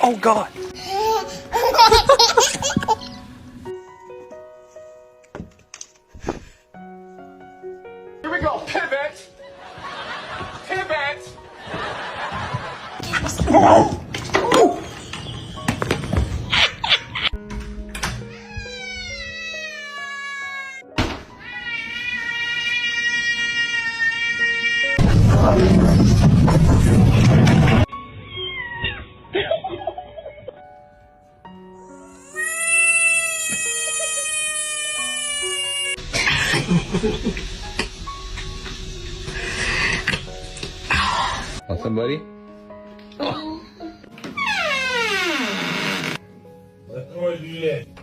Oh God. Here we go. Pivot. Pivot. Oh, somebody? Let's go and do that.